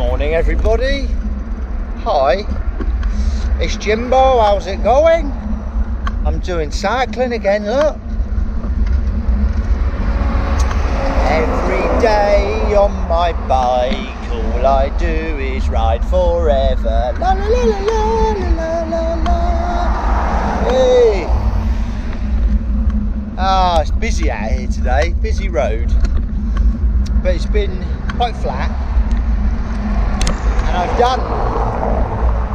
morning, everybody. Hi, it's Jimbo. How's it going? I'm doing cycling again, look. Every day on my bike, all I do is ride forever. La la la la la la la la. Hey. It's busy out here today, busy road. But it's been quite flat. And I've done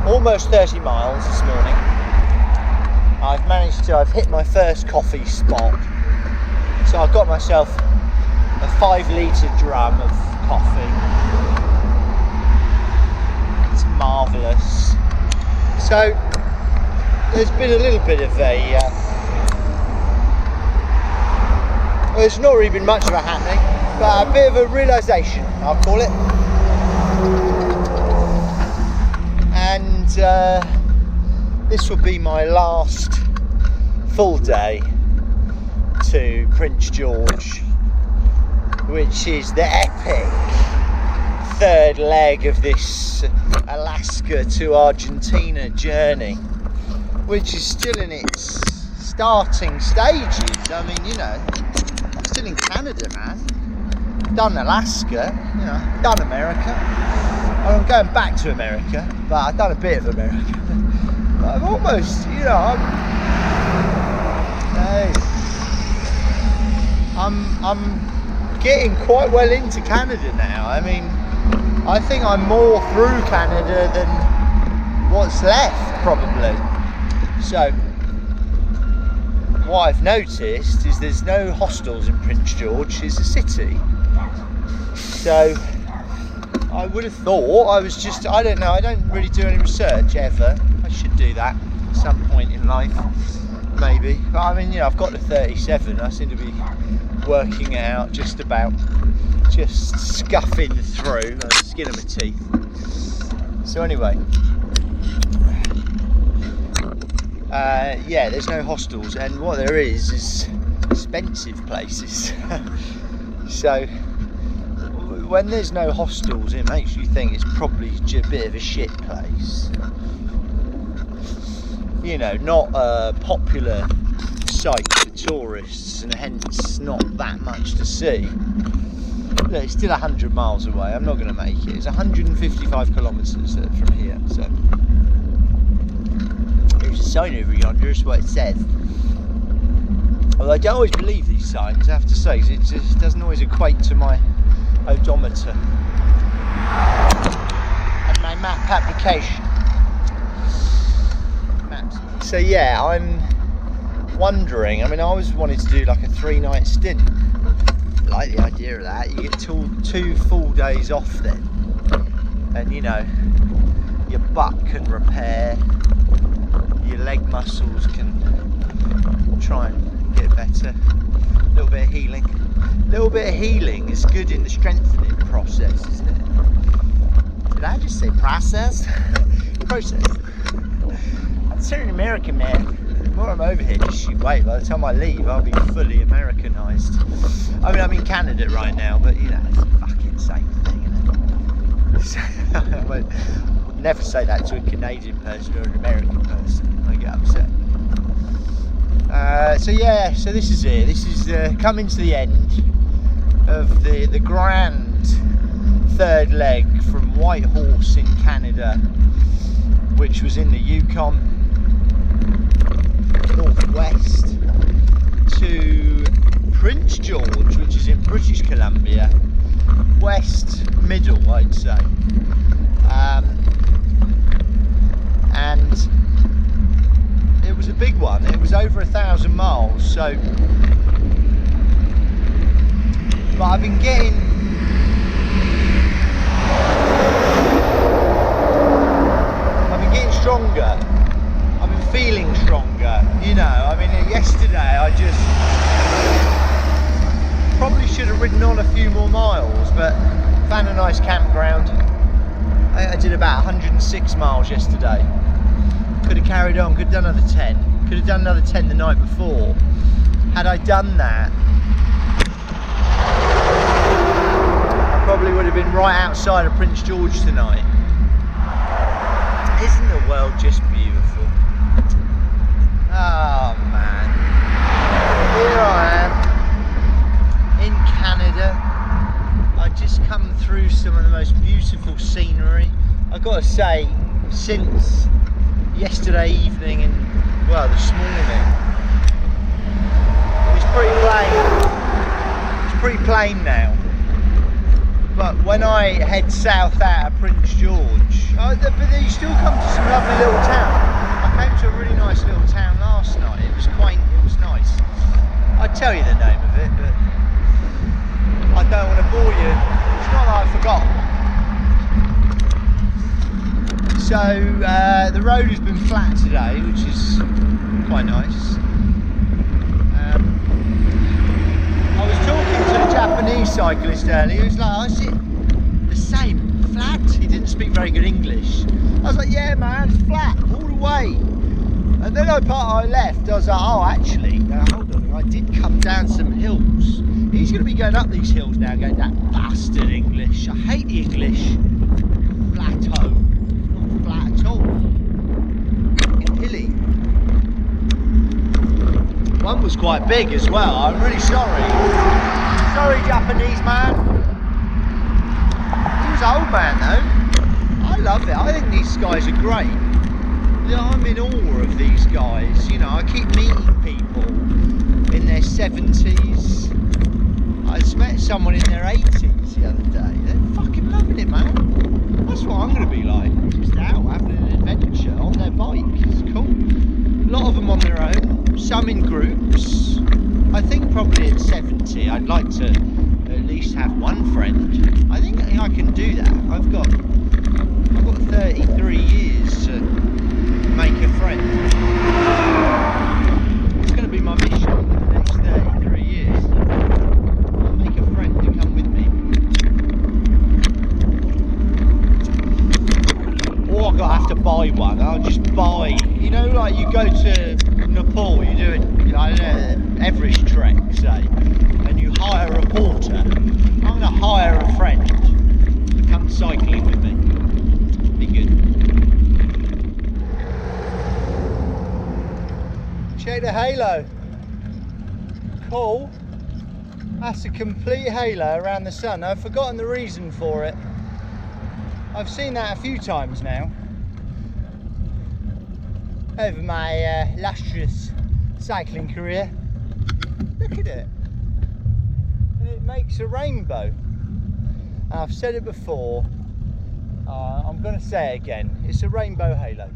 almost 30 miles this morning. I've hit my first coffee spot. So I've got myself a 5-litre drum of coffee. It's marvellous. So there's been a little bit of well, it's not really been much of a happening, but a bit of a realisation, I'll call it. And this will be my last full day to Prince George, which is the epic third leg of this Alaska to Argentina journey, which is still in its starting stages. I mean, you know, I'm still in Canada, man. Done Alaska, you know, done America. I'm going back to America, but I've done a bit of America. But I'm almost, you know, I'm getting quite well into Canada now. I mean, I think I'm more through Canada than what's left, probably. So, what I've noticed is there's no hostels in Prince George. It's a city. So, I would have thought I don't know, I don't really do any research ever. I should do that at some point in life, maybe. But I mean, you know, I've got to 37, I seem to be working it out just scuffing through the skin of my teeth. So anyway, yeah, there's no hostels, and what there is expensive places. So when there's no hostels, it makes you think it's probably a bit of a shit place. You know, not a popular site for tourists, and hence not that much to see. Look, it's still 100 miles away. I'm not going to make it. It's 155 kilometres from here. So there's a sign over yonder. Is what it says. Although I don't always believe these signs, I have to say, 'cause it just doesn't always equate to my odometer and my map application. Maps. So yeah, I'm wondering. I mean, I always wanted to do like a 3-night stint. I like the idea of that. You get two full days off then, and you know, your butt can repair, your leg muscles can try and get better. A little bit of healing. A little bit of healing is good in the strengthening process, isn't it? Did I just say process? Process. I'm certain American, man. The more I'm over here, just shoot weight. By the time I leave, I'll be fully Americanized. I mean, I'm in Canada right now, but you know, it's the fucking same thing, isn't it? I would never say that to a Canadian person or an American person. I get upset. So yeah, so this is it. This is coming to the end of the grand third leg from Whitehorse in Canada, which was in the Yukon northwest, to Prince George, which is in British Columbia, west middle, I'd say. And it was a big one. It was over 1,000 miles. So, but I've been getting stronger. I've been feeling stronger. You know, I mean, yesterday I just probably should have ridden on a few more miles, but found a nice campground. I did about 106 miles yesterday. Could have carried on, could have done another 10. Could have done another 10 the night before. Had I done that, I probably would have been right outside of Prince George tonight. Isn't the world just beautiful? Oh man, here I am in Canada. I just come through some of the most beautiful scenery. I've got to say, since yesterday evening and well this morning, it's pretty plain. It's pretty plain now. But when I head south out of Prince George, but then you still come to some lovely little town. I came to a really nice little town last night. It was quaint, it was nice. I'd tell you the name of it, but I don't want to bore you. It's not that I forgot. So the road has been flat today, which is quite nice. I was talking to a Japanese cyclist earlier. He was like, "Oh, is it the same? Flat?" He didn't speak very good English. I was like, "Yeah, man, it's flat all the way." And then I left. I was like, "Oh, actually, now hold on. I did come down some hills." He's going to be going up these hills now, going, "That bastard English. I hate the English. Plateau, not flat at all. It's hilly." One was quite big as well. I'm really sorry. Sorry, Japanese man. He was an old man though. I love it. I think these guys are great. I'm in awe of these guys. You know, I keep meeting people in their 70s. I just met someone in their 80s the other day. They're fucking loving it, man. That's what I'm going to be like. Just out having an adventure on their bike. It's cool. A lot of them on their own, some in groups. I think probably at 70 I'd like to at least have one friend. I think I can do that. I've got 33 years to make a friend. It's going to be my mission for the next 33 years. I'll make a friend to come with me. Or I'll have to buy one. I'll just buy, you know, like you go to Nepal, you do it, I don't know, Everest trek, say, and you hire a porter. I'm going to hire a friend to come cycling with me. Be good. Check the halo. Cool. That's a complete halo around the sun. I've forgotten the reason for it. I've seen that a few times now over my illustrious cycling career. Look at it. And it makes a rainbow. And I've said it before, I'm going to say it again. It's a rainbow halo.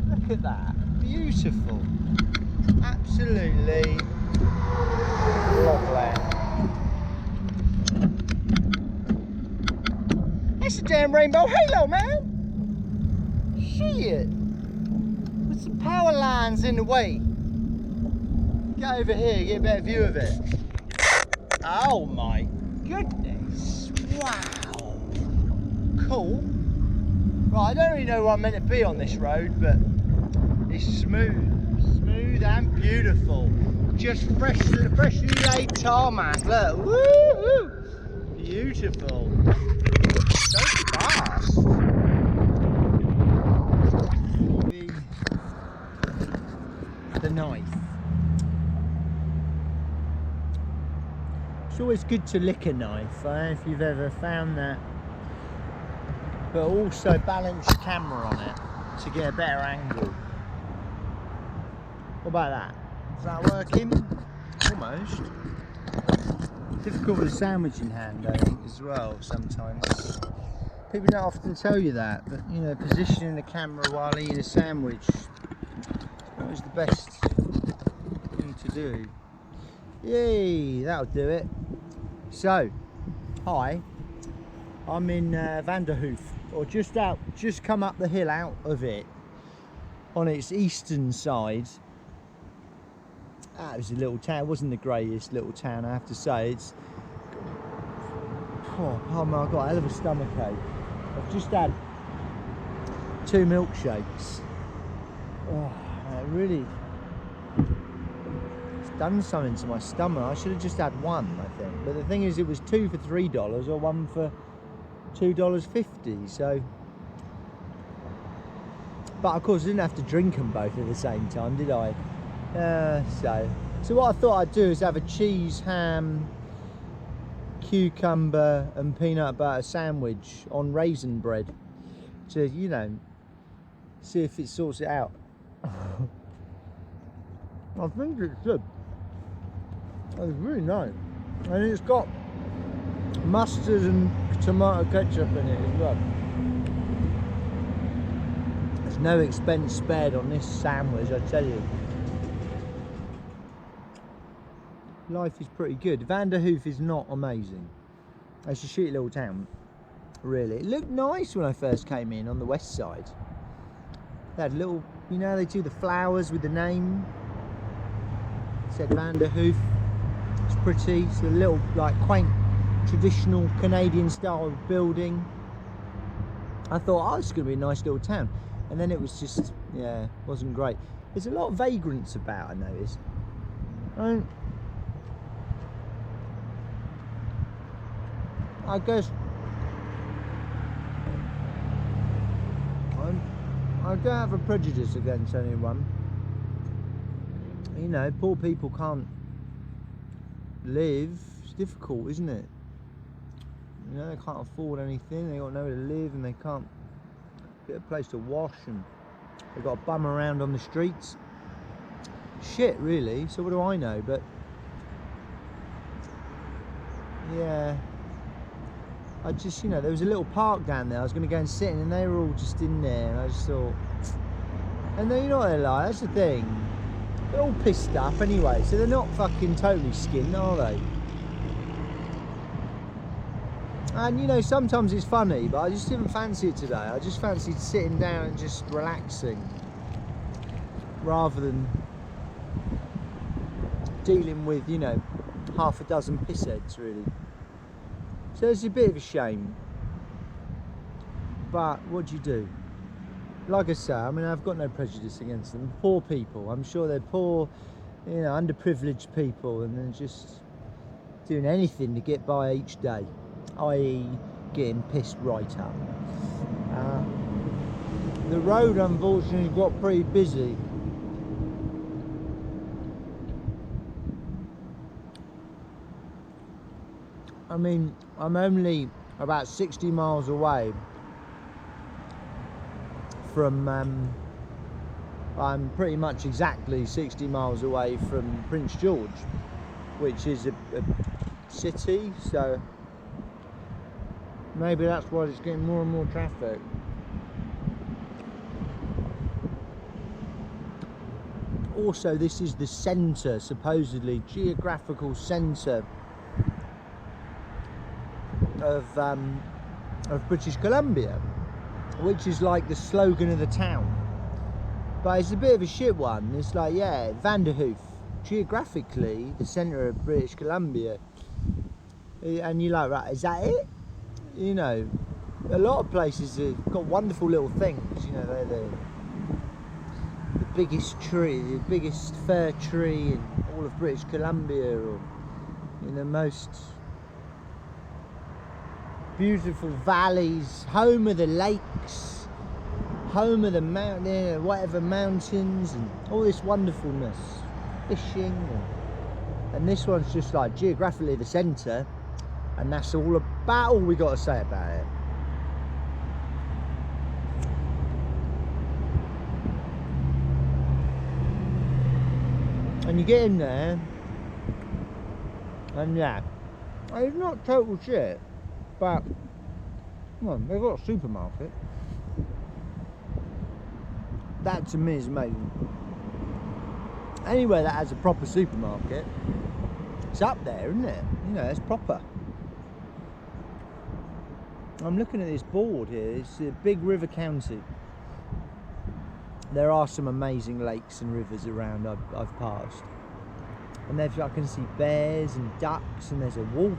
Look at that. Beautiful. Absolutely lovely. That's a damn rainbow halo, man. Shit. With some power lines in the way. Get over here, get a better view of it. Oh my goodness. Wow. Cool. Right, I don't really know where I'm meant to be on this road, but it's smooth and beautiful. Just freshly laid tarmac. Look, woo-hoo. Beautiful. So fast. The knife. It's always good to lick a knife. I don't know if you've ever found that. But also balance your camera on it to get a better angle. What about that? Is that working? Almost. Difficult with a sandwich in hand, I think, as well, sometimes. People don't often tell you that, but you know, positioning the camera while eating a sandwich is always the best thing to do. Yay, that'll do it. So, hi, I'm in Vanderhoof, or just come up the hill out of it, on its eastern side. It was a little town. It wasn't the greatest little town, I have to say. It's, oh, pardon me, I've got a hell of a stomach ache. I've just had 2 milkshakes. Oh, really, it's done something to my stomach. I should have just had one, I think. But the thing is, it was 2 for $3 or 1 for $2.50. So, but of course I didn't have to drink them both at the same time, did I? So what I thought I'd do is have a cheese, ham, cucumber and peanut butter sandwich on raisin bread to, you know, see if it sorts it out. I think it's good. It's really nice, and it's got mustard and tomato ketchup in it as well. There's no expense spared on this sandwich, I tell you. Life is pretty good. Vanderhoof is not amazing. It's a shitty little town, really. It looked nice when I first came in on the west side. They had little, you know, they do the flowers with the name. It said Vanderhoof. It's pretty. It's a little, like, quaint, traditional Canadian style building. I thought, oh, it's going to be a nice little town. And then it was just, yeah, wasn't great. There's a lot of vagrants about, I noticed. I guess I don't have a prejudice against anyone. You know, poor people can't live. It's difficult, isn't it? You know, they can't afford anything. They got nowhere to live, and they can't get a place to wash, and they've got to bum around on the streets. Shit, really. So what do I know? But yeah. I just, you know, there was a little park down there. I was going to go and sit in, and they were all just in there, and I just thought, and then, you know what they're like, that's the thing, they're all pissed up anyway, so they're not fucking totally skinned, are they? And, you know, sometimes it's funny, but I just didn't fancy it today. I just fancied sitting down and just relaxing, rather than dealing with, you know, half a dozen pissheads, really. So it's a bit of a shame, but what do you do? Like I say, I mean, I've got no prejudice against them. Poor people, I'm sure they're poor, you know, underprivileged people, and they're just doing anything to get by each day, i.e. getting pissed right up. The road, unfortunately, got pretty busy. I mean, I'm only about 60 miles away from, I'm pretty much exactly 60 miles away from Prince George, which is a city, so maybe that's why it's getting more and more traffic. Also, this is the centre, supposedly geographical centre of British Columbia, which is like the slogan of the town, but it's a bit of a shit one. It's like, yeah, Vanderhoof, geographically the centre of British Columbia, and you're like, right, is that it? You know, a lot of places have got wonderful little things, you know, they're the biggest tree, the biggest fir tree in all of British Columbia, or, you know, most beautiful valleys, home of the lakes, home of the mountain, whatever mountains, and all this wonderfulness, fishing, and this one's just like geographically the centre, and that's all we got to say about it. And you get in there, and yeah, it's not total shit, but well, they've got a supermarket. That to me is amazing. Anywhere that has a proper supermarket, it's up there, isn't it? You know, it's proper. I'm looking at this board here. It's a Big River County. There are some amazing lakes and rivers around I've passed, and I can see bears and ducks, and there's a wolf.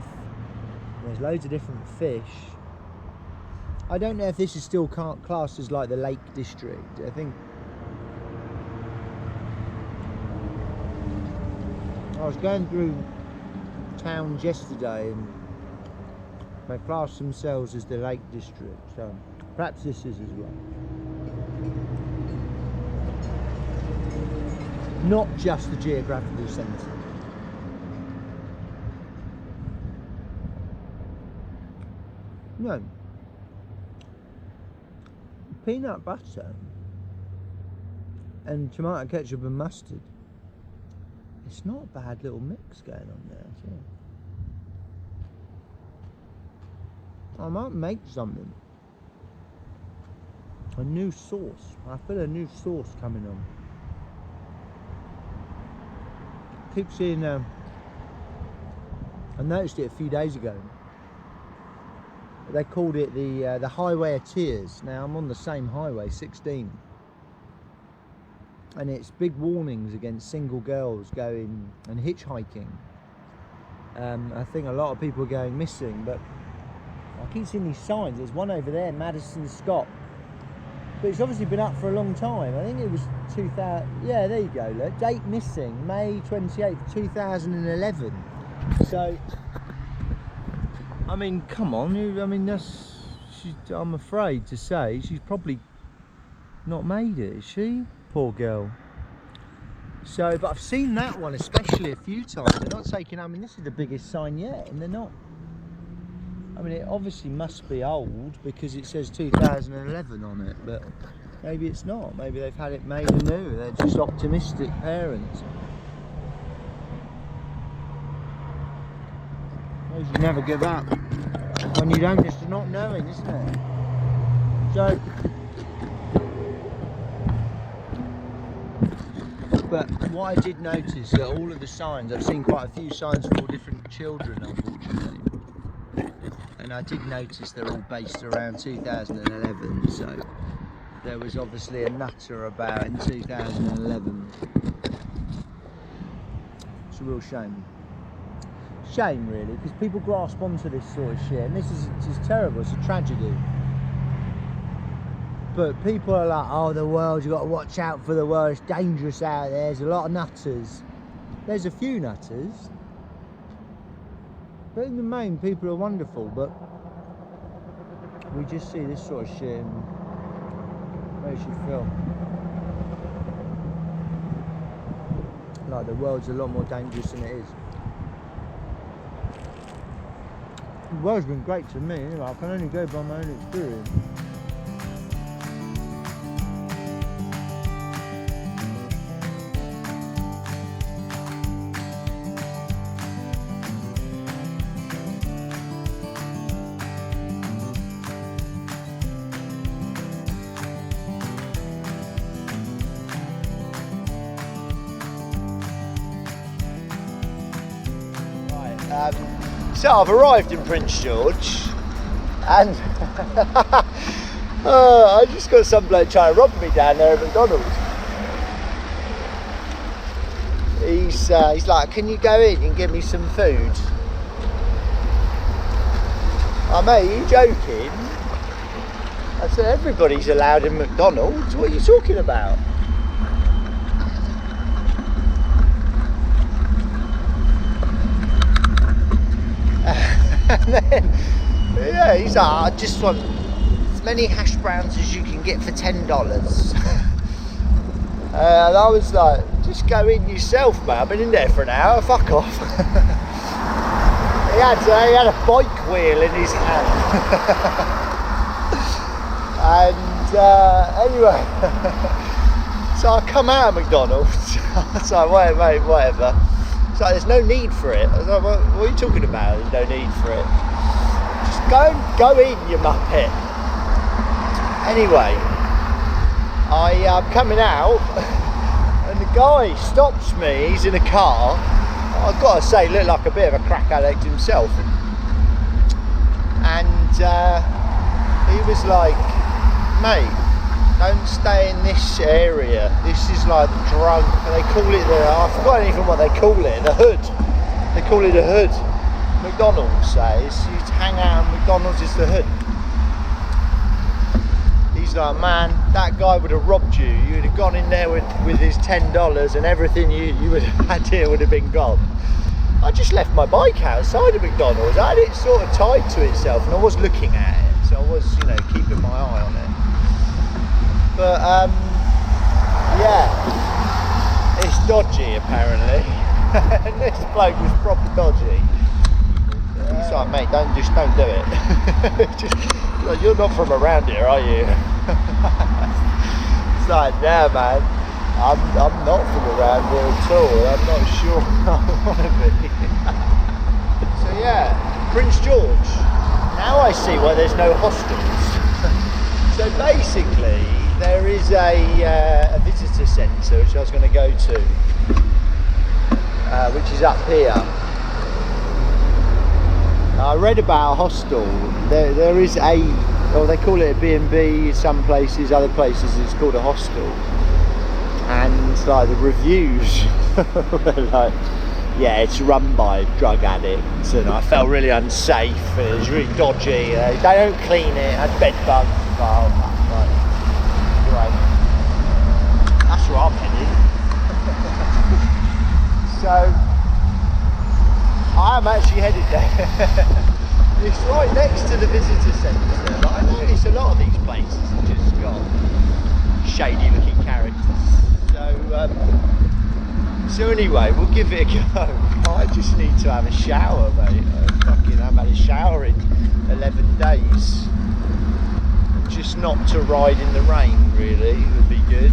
There's loads of different fish. I don't know if this is still classed as like the Lake District. I was going through towns yesterday and they class themselves as the Lake District, so perhaps this is as well. Not just the geographical centre. No. Peanut butter and tomato ketchup and mustard. It's not a bad little mix going on there at all. I might make something. A new sauce. I feel a new sauce coming on. I keep seeing, I noticed it a few days ago. They called it the Highway of Tears. Now I'm on the same highway, 16. And it's big warnings against single girls going and hitchhiking. I think a lot of people are going missing, but I keep seeing these signs. There's one over there, Madison Scott. But it's obviously been up for a long time. I think it was 2000. Yeah, there you go. Look, date missing, May 28th, 2011. So, I mean, come on. I mean, I'm afraid to say she's probably not made it, is she? Poor girl. So, but I've seen that one especially a few times. They're not taking. I mean, this is the biggest sign yet, and they're not. I mean, it obviously must be old because it says 2011 on it, but maybe it's not. Maybe they've had it made anew. They're just optimistic parents. You never give up when you don't, just not knowing, isn't it? So, but what I did notice that all of the signs, I've seen quite a few signs for all different children, unfortunately, and I did notice they're all based around 2011. So there was obviously a nutter about in 2011. It's a real shame. Shame really, because people grasp onto this sort of shit, and this is terrible. It's a tragedy. But people are like, oh, the world, you've got to watch out for the world, it's dangerous out there, there's a lot of nutters. There's a few nutters, but in the main people are wonderful. But we just see this sort of shit and it makes you feel like the world's a lot more dangerous than it is. The world's been great to me, anyway. I can only go by my own experience. So I've arrived in Prince George, and I just got some bloke trying to rob me down there at McDonald's. He's like, can you go in and give me some food? Oh mate, are you joking? I said, everybody's allowed in McDonald's, what are you talking about? And then, yeah, he's like, I just want as many hash browns as you can get for $10. And I was like, just go in yourself, mate. I've been in there for an hour, fuck off. He had a bike wheel in his hand. And anyway, so I come out of McDonald's. I was like, wait, mate, whatever. So there's no need for it. I was like, what are you talking about? There's no need for it. Just go in, you muppet. Anyway, I'm coming out, and the guy stops me. He's in a car. I've got to say, looked like a bit of a crack addict himself. And he was like, mate, don't stay in this area. This is like drug. They call it I forgot even what they call it. The hood. They call it the hood. McDonald's says you hang out. McDonald's is the hood. he's like, man, that guy would have robbed you. You would have gone in there with his $10 and everything you would have had here would have been gone. I just left my bike outside of McDonald's. I had it sort of tied to itself and I was looking at it. So I was, you know, keeping my eye on it. But, yeah, it's dodgy apparently. And this bloke was proper dodgy. He's like, mate, don't do it. Just, like, you're not from around here, are you? It's like, nah, man, I'm not from around here at all. I'm not sure I want to be. So yeah, Prince George. Now I see why there's no hostels. So basically, there is a visitor centre which I was going to go to, which is up here. I read about a hostel. There is a, well, they call it a B&B some places, other places it's called a hostel. And like the reviews were like, yeah, it's run by drug addicts, and I felt really unsafe. It was really dodgy. They don't clean it. Had bed bugs. Oh, right. Great. That's where I'm heading. So I am actually headed there. It's right next to the visitor centre, but I notice a lot of these places have just got shady looking characters. So anyway, we'll give it a go. I just need to have a shower, mate. I fucking haven't had a shower in 11 days. Just not to ride in the rain, really, would be good.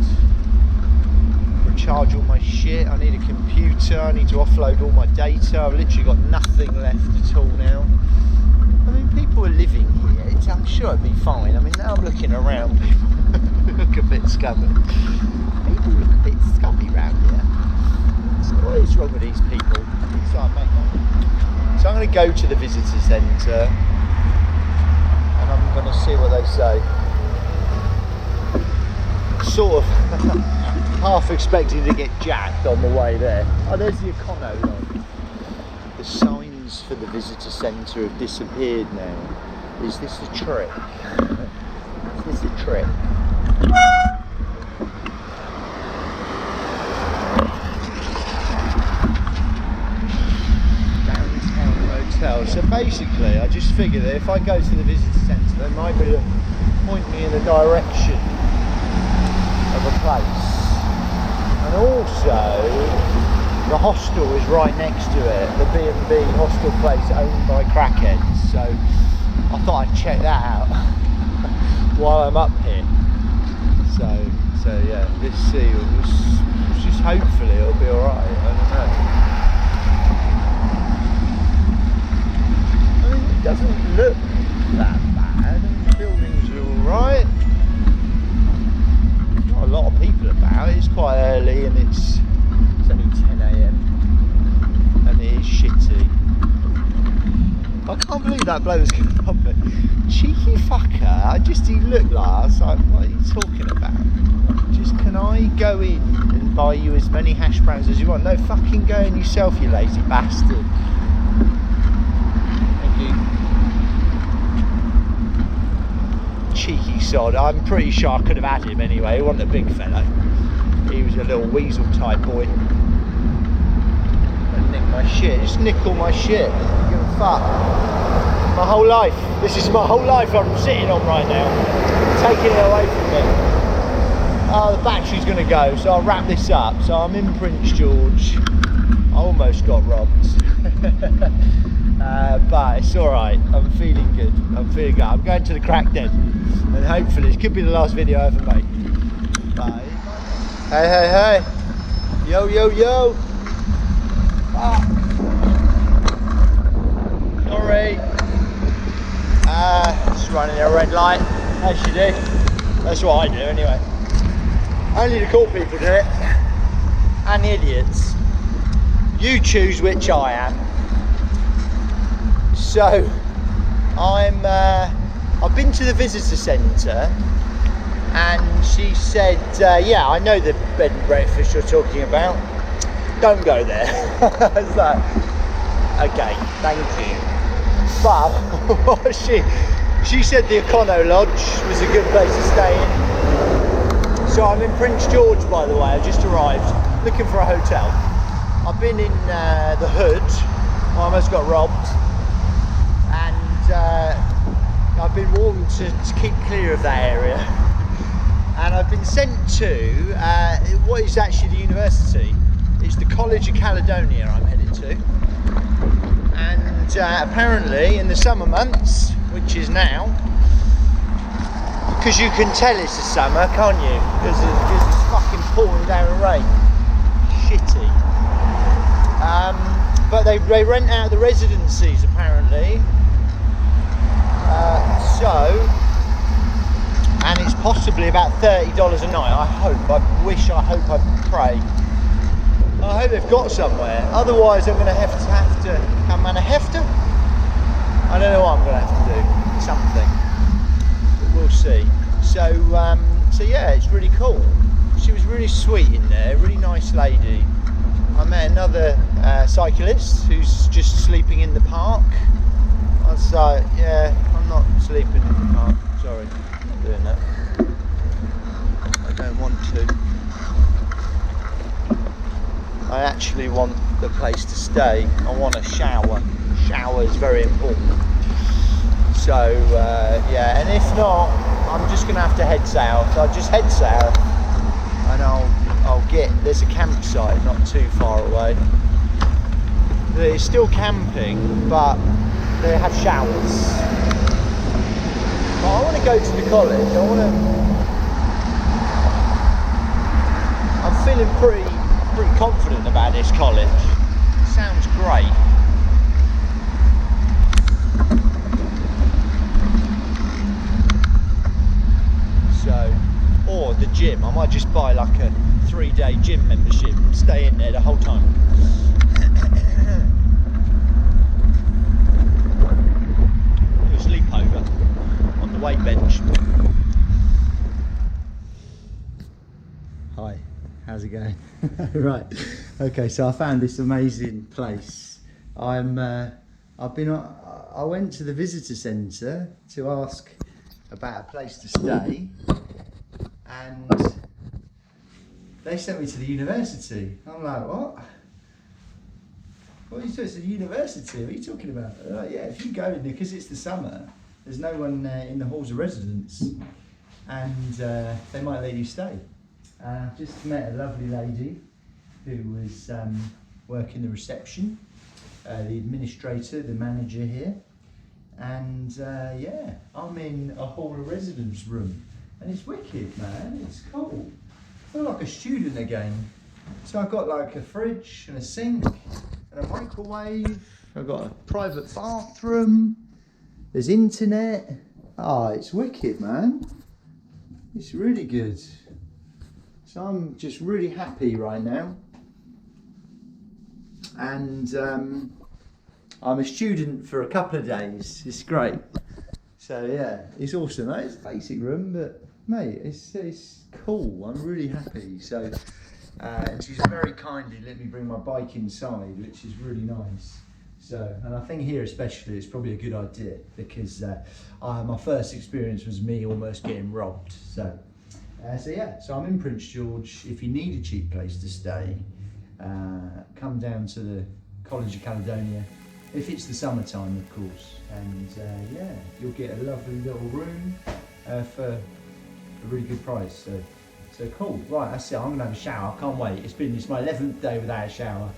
Recharge all my shit. I need a computer. I need to offload all my data. I've literally got nothing left at all now. I mean, people are living here. I'm sure it'd be fine. I mean, now I'm looking around, people look a bit scummy. People look a bit scummy around here. So what is wrong with these people? It's like, mate, so I'm going to go to the visitor centre and I'm going to see what they say. Sort of half expecting to get jacked on the way there. Oh, there's the Econo Lodge. The signs for the visitor centre have disappeared now. Is this a trick? Is this a trick? Downtown Hotel. So basically, I just figured that if I go to the visitor centre, they might be able to point me in the direction of a place. And also, the hostel is right next to it, the B&B hostel place owned by crackheads. So I thought I'd check that out while I'm up here. So yeah, let's see. Just hopefully it'll be alright. I don't know. I mean, it doesn't look that bad. The buildings are alright. Not a lot of people about. It's quite early and it's only 10 AM and it is shitty. I can't believe that bloke's coming up there. Cheeky fucker. He looked like, I was like, what are you talking about? Just, can I go in and buy you as many hash browns as you want? No, fucking go in yourself, you lazy bastard. Thank you. Cheeky sod. I'm pretty sure I could have had him anyway. He wasn't a big fellow. He was a little weasel type boy. And nick my shit. Just nick all my shit. Don't give a fuck. My whole life. This is my whole life I'm sitting on right now. Taking it away from me. Oh, the battery's going to go, so I'll wrap this up. So I'm in Prince George. I almost got robbed. But it's alright. I'm feeling good. I'm going to the crack den. And hopefully, this could be the last video I ever make. Bye. Hey. Yo. Fuck. Sorry. Just running a red light, as you do. That's what I do anyway. Only the cool people do it. And the idiots. You choose which I am. So, I've been to the visitor centre and she said, yeah, I know the bed and breakfast you're talking about. Don't go there. I was like, okay, thank you. But what She said the Econo Lodge was a good place to stay in. So I'm in Prince George, by the way. I just arrived, looking for a hotel. I've been in the Hood. I almost got robbed, and I've been warned to keep clear of that area. And I've been sent to what is actually the university. It's the College of Caledonia I'm headed to. And apparently in the summer months, which is now, because you can tell it's the summer, can't you? Because it's fucking pouring down rain. Shitty. But they rent out the residencies apparently. And it's possibly about $30 a night. I hope, I pray. I hope they've got somewhere. Otherwise, I'm going to have to come man a hefter. I don't know what I'm going to have to do. Something. But we'll see. So yeah, it's really cool. She was really sweet in there. Really nice lady. I met another cyclist who's just sleeping in the park. I was like, yeah, I'm not sleeping in the park. Sorry, I'm not doing that. I don't want to. I actually want the place to stay. I want a shower. Shower is very important. So yeah, and if not, I'm just gonna have to head south. I'll just head south, and there's a campsite not too far away. It's still camping, but they have showers. But I want to go to the college. I'm feeling pretty confident about this college. It sounds great. Or the gym. I might just buy like a 3-day gym membership, stay in there the whole time. Do a sleepover on the weight bench. Hi, how's it going? Right, okay, so I found this amazing place. I went to the visitor centre to ask about a place to stay, and they sent me to the university. I'm like, what? What are you talking about? It's a university, what are you talking about? They're like, yeah, if you go in there, because it's the summer, there's no one in the halls of residence, and they might let you stay. I've just met a lovely lady who was working the reception, the administrator, the manager here, and yeah, I'm in a hall of residence room, and it's wicked, man. It's cool. I feel like a student again. So I've got like a fridge and a sink and a microwave. I've got a private bathroom. There's internet. Oh, it's wicked, man. It's really good. So I'm just really happy right now. And I'm a student for a couple of days. It's great. So yeah, it's awesome. It's a basic room, but mate, it's cool. I'm really happy. So and she's very kindly let me bring my bike inside, which is really nice. So, and I think here especially it's probably a good idea, because my first experience was me almost getting robbed. So yeah, so I'm in Prince George. If you need a cheap place to stay, come down to the College of Caledonia, if it's the summertime, of course. And yeah, you'll get a lovely little room for a really good price. So cool. Right, that's it. I'm gonna have a shower. I can't wait. It's my 11th day without a shower,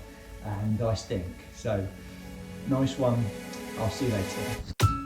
and I stink. So nice one. I'll see you later.